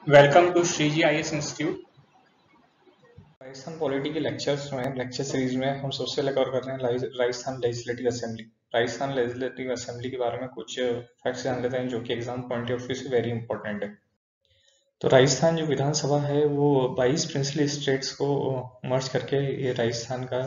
Welcome to Sriji IS Institute. Rajasthan polity के lectures में lecture series में हम सबसे पहले कवर कर रहे हैं Rajasthan legislative assembly. Rajasthan legislative assembly के बारे में कुछ फैक्ट्स जान लेते हैं जो कि एग्जाम पॉइंट ऑफ व्यू से वेरी इंपॉर्टेंट है। तो राजस्थान जो विधानसभा है वो 22 प्रिंसली स्टेट्स को मर्ज करके ये राजस्थान का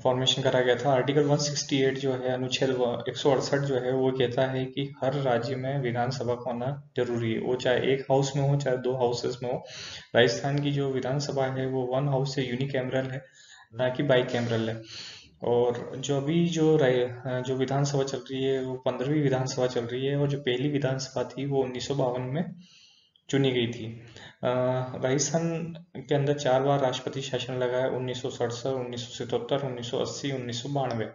फॉर्मेशन करा गया था। आर्टिकल 168 जो है अनुच्छेद 168 जो है वो कहता है कि हर राज्य में विधानसभा का होना जरूरी है, वो चाहे एक हाउस में हो चाहे दो हाउसेस में हो। राजस्थान की जो विधानसभा है वो वन हाउस से यूनिकैमरल है, ना कि बाई कैमरल है। और जो अभी जो विधानसभा चल रही है वो 15वीं विधानसभा चल रही है, और जो पहली विधानसभा थी वो 1952 में चुनी गई थी। राजस्थान के अंदर 4 बार राष्ट्रपति शासन लगा है, 1967, 1977, 1980, 1992।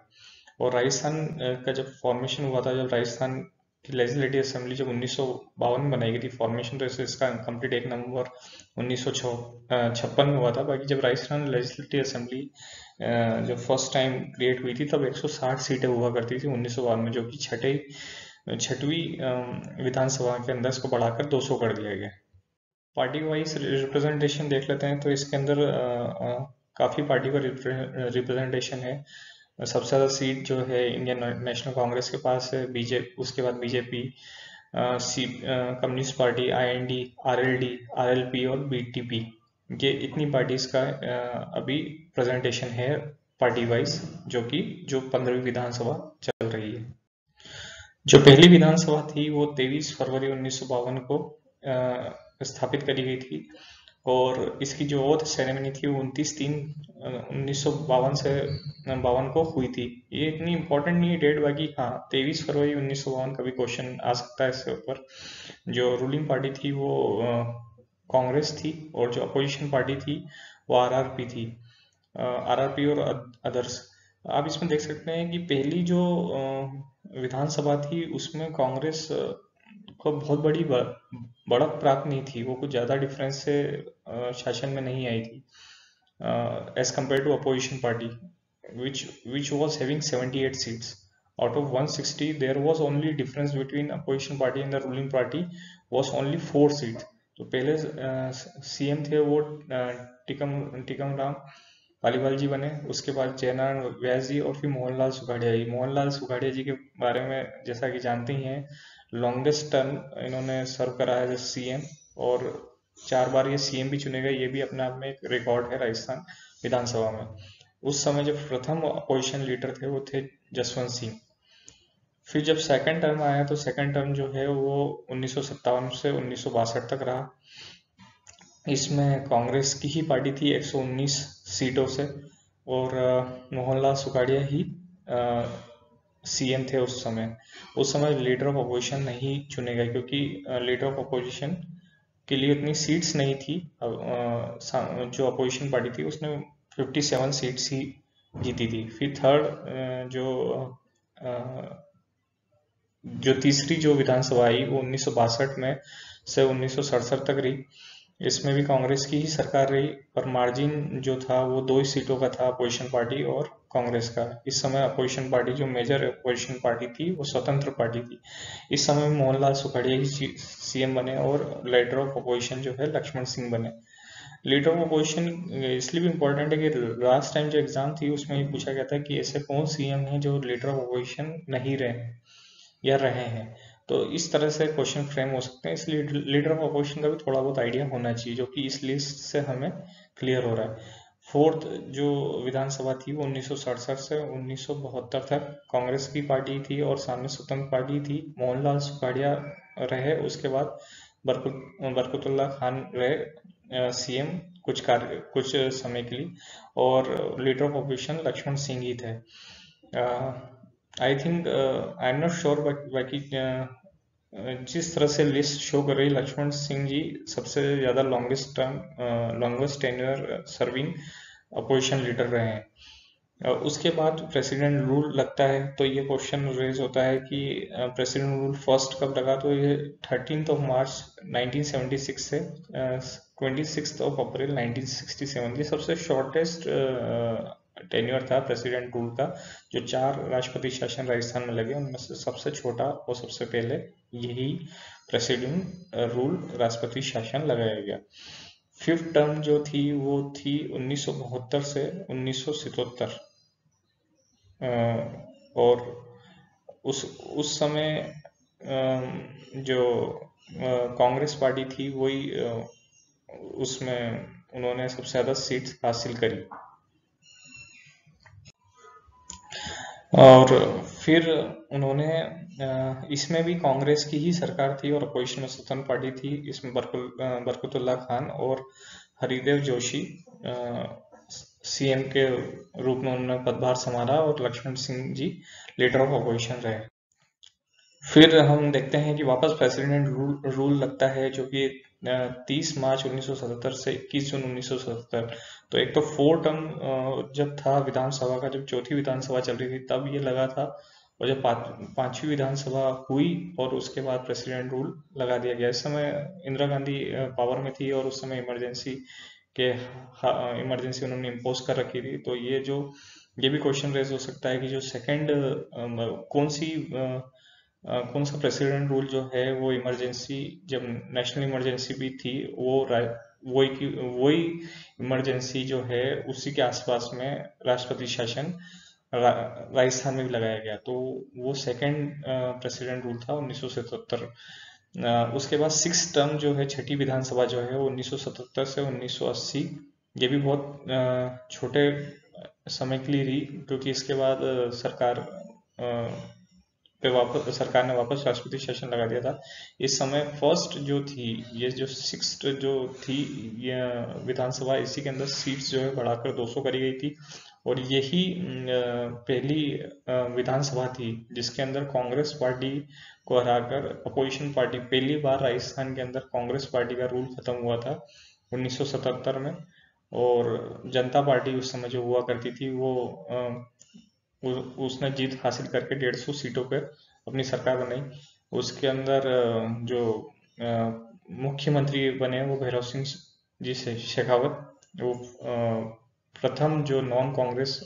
और राजस्थान का जब फॉर्मेशन हुआ था, जब राजस्थान की लेजिस्लेटिव असेंबली जब 1952 में बनाई गई थी फॉर्मेशन, तो इसका कंप्लीट 1 नवंबर 1956 में हुआ था। बाकी जब राजस्थान लेजिस्लेटिव असेंबली जब फर्स्ट टाइम क्रिएट हुई थी तब 160 सीटें हुआ करती थी 1952 में, जो कि छठवीं विधानसभा के अंदर इसको बढ़ाकर 200 कर दिया गया। पार्टी वाइज रिप्रेजेंटेशन देख लेते हैं तो इसके अंदर काफ़ी पार्टी का रिप्रेजेंटेशन है। सबसे ज़्यादा सीट जो है इंडियन नेशनल कांग्रेस के पास है, बीजेपी, उसके बाद BJP, communist party, IND, RLD, RLP और बीटीपी। ये इतनी पार्टीज का अभी प्रेजेंटेशन है पार्टी वाइज, जो 15वीं विधानसभा चल रही है। जो पहली विधानसभा थी वो 23 फरवरी 1952 को स्थापित करी गई थी, और इसकी जो ओथ सेरेमनी थी वो 29/3/1952 से 52 को हुई थी। ये इतनी इंपॉर्टेंट नहीं है डेट, बाकी हाँ 23 फरवरी 1952 का भी क्वेश्चन आ सकता है इसके ऊपर। जो रूलिंग पार्टी थी वो कांग्रेस थी, और जो अपोजिशन पार्टी थी वो आरआरपी थी, आरआरपी और अदर्स। आप इसमें देख सकते हैं कि पहली जो विधानसभा थी उसमें कांग्रेस को बहुत बड़ी बढ़त प्राप्त नहीं थी, वो कुछ ज़्यादा डिफरेंस से शासन में नहीं आई थी as compare to opposition party which was having 78 seats out of 160. There was only difference between opposition party and the ruling party was only 4 seats. तो पहले सीएम थे वो टिकम राम पालीवाल जी बने, उसके बाद जयनारायण व्यास जी, और फिर मोहनलाल सुखाड़िया जी। मोहनलाल सुखाड़िया जी के बारे में जैसा कि जानते ही हैं, लॉन्गेस्ट टर्म इन्होंने सर्व करा है सीएम, और 4 बार ये सीएम भी चुने गए। ये भी अपने आप में एक रिकॉर्ड है राजस्थान विधानसभा में। उस समय जब प्रथम अपोजिशन लीडर थे वो थे जसवंत सिंह। फिर जब सेकंड टर्म आया तो सेकंड टर्म जो है वो 1957 से 1962 तक रहा। इसमें कांग्रेस की ही पार्टी थी 119 सीटों से, और मोहनलाल सुखाड़िया ही सीएम थे उस समय। उस समय लीडर ऑफ अपोजिशन नहीं चुने गए, क्योंकि लीडर ऑफ अपोजिशन के लिए उतनी सीट्स नहीं थी। जो अपोजिशन पार्टी थी उसने 57 सीट्स ही जीती थी। फिर थर्ड जो तीसरी जो विधानसभा आई वो 1962 में से 1967 तक रही। इसमें भी कांग्रेस की ही सरकार रही, पर मार्जिन जो था वो 2 ही सीटों का था, अपोजिशन पार्टी और कांग्रेस का। इस समय अपोजिशन पार्टी, जो मेजर अपोजिशन पार्टी थी, वो स्वतंत्र पार्टी थी। इस समय मोहनलाल सुखाड़िया ही सीएम बने, और लीडर ऑफ अपोजिशन जो है लक्ष्मण सिंह बने। लीडर ऑफ अपोजिशन इसलिए भी इम्पोर्टेंट है कि लास्ट टाइम जो एग्जाम थी उसमें ये पूछा गया था कि ऐसे कौन सीएम है जो लीडर ऑफ अपोजिशन नहीं रहे या रहे हैं। तो इस तरह से क्वेश्चन फ्रेम हो सकते हैं, इसलिए लीडर ऑफ अपोजिशन का भी थोड़ा बहुत आइडिया होना चाहिए, जो कि इस लिस्ट से हमें क्लियर हो रहा है। फोर्थ जो विधानसभा थी वो 1967 से 1972 तक कांग्रेस की पार्टी थी, और सामने स्वतंत्र पार्टी थी। मोहनलाल सुखाड़िया रहे, उसके बाद बरकतुल्ला खान रहे सीएम कुछ समय के लिए, और leader of opposition Lakshman Singh ही थे। I think I am not sure, बाकी जिस तरह से लिस्ट शो कर रही है, लक्ष्मण सिंह जी सबसे ज़्यादा longest tenure serving opposition leader रहे हैं। उसके बाद प्रेसिडेंट रूल लगता है, तो ये क्वेश्चन रेज होता है कि प्रेसिडेंट रूल फर्स्ट कब लगा, तो ये 13 मार्च 1976 से 26 अप्रैल 1967। ये सबसे शॉर्टेस्ट टेन्योर था प्रेसिडेंट रूल का, जो 4 राष्ट्रपति शासन राजस्थान में लगे, उनमें से सबसे छोटा और सबसे पहले यही प्रेसिडेंट रूल राष्ट्रपति शासन लगाया गया। 5th टर्म जो थी वो थी 1972 से 1977, और उस समय जो कांग्रेस पार्टी थी वही उसमें उन्होंने सबसे ज्यादा सीट्स हासिल करी। और फिर उन्होंने इसमें भी कांग्रेस की ही सरकार थी और अपोजिशन में स्वतंत्र पार्टी थी। इसमें बरकतुल्लाह खान और हरिदेव जोशी सीएम के रूप में उन्होंने पदभार संभाला और Lakshman Singh ji leader of opposition रहे। फिर हम देखते हैं कि वापस प्रेसिडेंट रूल लगता है, जो कि 30 मार्च 1977 से 21 जून 1977। तो एक तो 4 टर्म जब था विधानसभा का, जब चौथी विधानसभा चल रही थी तब ये लगा था, और जब 5वीं विधानसभा हुई और उसके बाद प्रेसिडेंट रूल लगा दिया गया। इस समय इंदिरा गांधी पावर में थी और उस समय इमरजेंसी उन्होंने इम्पोज कर रखी थी। तो ये भी क्वेश्चन रेज हो सकता है कि जो सेकेंड कौन सा प्रेसिडेंट रूल जो है वो इमरजेंसी, जब नेशनल इमरजेंसी भी थी, वही इमरजेंसी जो है उसी के आसपास में राष्ट्रपति शासन राजस्थान में भी लगाया गया। तो वो सेकेंड प्रेसिडेंट रूल था 1977। उसके बाद 6th टर्म जो है, छठी विधानसभा जो है वो 1977 से 1980। ये भी बहुत छोटे समय के लिए रही, क्योंकि इसके बाद सरकार ने वापस राष्ट्रपति शासन लगा दिया था। इस समय फर्स्ट जो थी, ये जो 6th जो थी ये विधानसभा, इसी के अंदर सीट्स जो है बढ़ाकर 200 करी गई थी, और यही पहली विधानसभा थी जिसके अंदर कांग्रेस पार्टी को हराकर अपोजिशन पार्टी, पहली बार राजस्थान के अंदर कांग्रेस पार्टी का रूल खत्म हुआ था 1977 में। और जनता पार्टी उस समय जो हुआ करती थी वो उसने जीत हासिल करके 150 सीटों पर अपनी सरकार बनाई। उसके अंदर जो मुख्यमंत्री बने वो भैरव सिंह जी से शेखावत, वो प्रथम जो नॉन कांग्रेस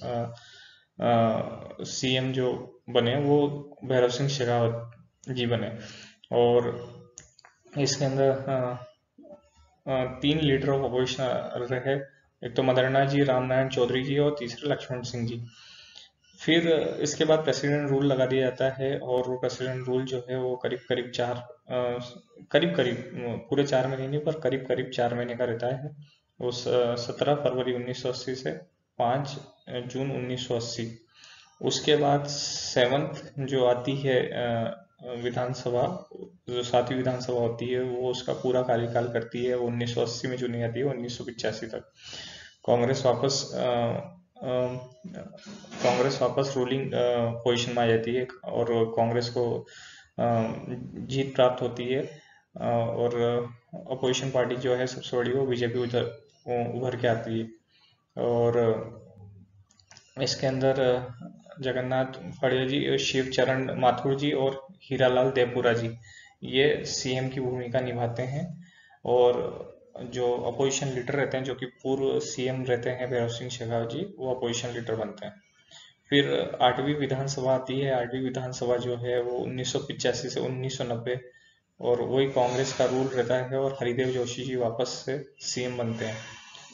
सीएम जो बने वो भैरव सिंह शेखावत जी बने। और इसके अंदर 3 लीडर ऑफ अपोजिशन रहे, एक तो मदरनाथ जी, रामनारायण चौधरी जी और तीसरे लक्ष्मण सिंह जी। फिर इसके बाद प्रेसिडेंट रूल लगा दिया जाता है, और वो प्रेसिडेंट रूल जो है वो करीब पूरे 4 महीने नहीं, पर करीब 4 महीने का रहता है। उस 17 फरवरी 1980 से 5 जून 1980। उसके बाद 7th जो आती है विधानसभा, जो 7वीं विधानसभा होती है, वो उसका पूरा कार्यकाल करती है। वो 1980 में चुनी जाती है 1985 तक। कांग्रेस वापस रूलिंग पोजीशन में आ जाती है और कांग्रेस को जीत प्राप्त होती है, और अपोजिशन पार्टी जो है सबसे बड़ी वो बीजेपी उभर के आती है। और इसके अंदर जगन्नाथ फड़िया जी, शिव चरण माथुर जी और हीरालाल देवपुरा जी ये सीएम की भूमिका निभाते हैं, और जो अपोजिशन लीडर रहते हैं, जो कि पूर्व सीएम रहते हैं भैरव सिंह शेखावत जी, वो अपोजिशन लीडर बनते हैं। फिर 8वीं विधानसभा आती है। 8वीं विधानसभा जो है वो 1985 से 1990, और वही कांग्रेस का रूल रहता है, और हरिदेव जोशी जी वापस से सीएम बनते हैं,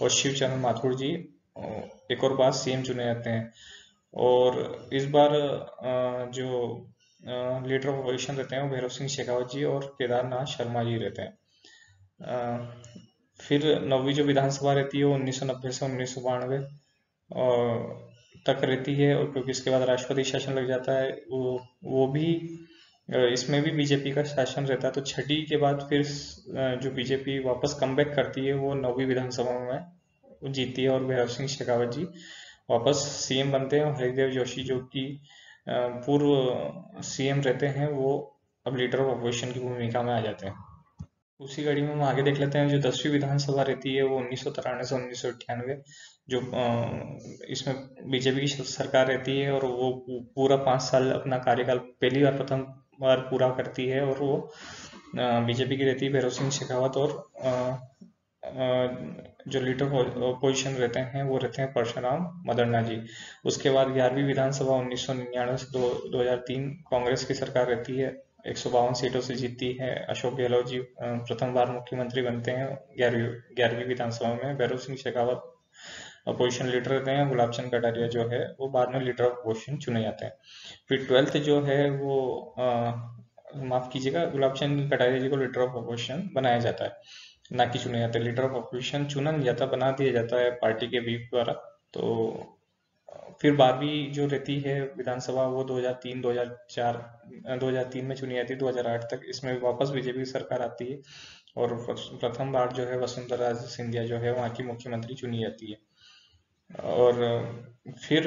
और शिवचरण माथुर जी एक और बार सीएम चुने जाते हैं। और इस बार जो लीडर ऑफ अपोजिशन रहते हैं वो भैरव सिंह शेखावत जी और केदारनाथ शर्मा जी रहते हैं। फिर 9वीं जो विधानसभा रहती है वो 1990 से 1992 तक रहती है, और क्योंकि इसके बाद राष्ट्रपति शासन लग जाता है, वो भी इसमें भी बीजेपी का शासन रहता है। तो छठी के बाद फिर जो बीजेपी वापस कमबैक करती है वो 9वीं विधानसभा में जीतती है, और भैरव सिंह शेखावत जी वापस सीएम बनते हैं, और हरिदेव जोशी जो कि पूर्व सीएम रहते हैं वो अब लीडर ऑफ अपोजिशन की भूमिका में आ जाते हैं। उसी कड़ी में हम आगे देख लेते हैं। जो 10वीं विधानसभा रहती है वो 1993 से 1998, जो इसमें बीजेपी की सरकार रहती है, और वो पूरा 5 साल अपना कार्यकाल प्रथम बार पूरा करती है, और वो बीजेपी की रहती है भैरव सिंह शेखावत और जो लीडर ऑपोजिशन रहते हैं वो रहते हैं परशुराम मदन्ना जी। उसके बाद 11वीं विधानसभा 1999 से 2003 कांग्रेस की सरकार रहती है, 152 सीटों से जीतती है। अशोक गहलोत जी प्रथम बार मुख्यमंत्री बनते हैं 11वीं विधानसभा में। भैरव सिंह शेखावत अपोजिशन लीडर रहते हैं। गुलाब चंद कटारिया जो है वो बाद में लीडर ऑफ अपोजिशन चुने जाते हैं। फिर 12th जो है वो माफ कीजिएगा, गुलाब चंद कटारिया जी को लीडर ऑफ अपोजिशन बनाया जाता है, ना कि चुने जाते। लीडर ऑफ अपोजिशन चुना नहीं जाता, बना दिया जाता है पार्टी के व्हीप द्वारा। तो फिर 12वीं जो रहती है विधानसभा वो 2003 2004 2003 में चुनी जाती है 2008 तक। इसमें वापस बीजेपी की सरकार आती है और प्रथम बार जो है वसुंधरा राजे सिंधिया जो है वहाँ की मुख्यमंत्री चुनी जाती है। और फिर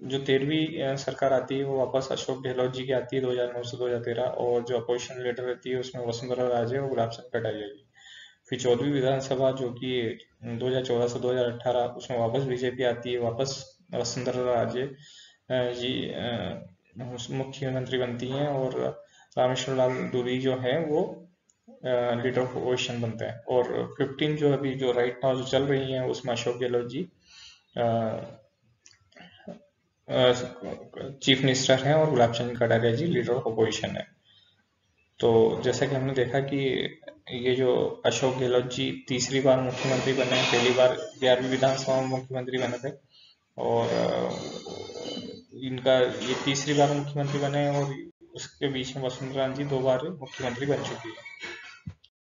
जो 13वीं सरकार आती है वो वापस अशोक गहलोत जी की आती है 2009 से 2013, और जो अपोजिशन लीडर रहती है उसमें वसुंधरा राजे और गुलाब चंद कटारिया जी। फिर 14वीं विधानसभा जो कि 2014 से 2018, उसमें वापस बीजेपी आती है, वापस वसुंधरा राजे जी मुख्यमंत्री बनती हैं, और रामेश्वर लाल दूरी जो है वो लीडर ऑफ अपोजिशन बनते हैं। और 15 जो अभी जो राइट नाउ जो चल रही है उसमें अशोक गहलोत जी चीफ मिनिस्टर हैं और गुलाब चंद कटारिया जी लीडर ऑफ अपोजिशन है। तो जैसा कि हमने देखा कि ये जो अशोक गहलोत जी तीसरी बार मुख्यमंत्री बने, पहली बार 11वीं विधानसभा में मुख्यमंत्री बने थे, और इनका ये तीसरी बार मुख्यमंत्री बने, और उसके बीच में वसुंधरा जी 2 बार मुख्यमंत्री बन चुकी है।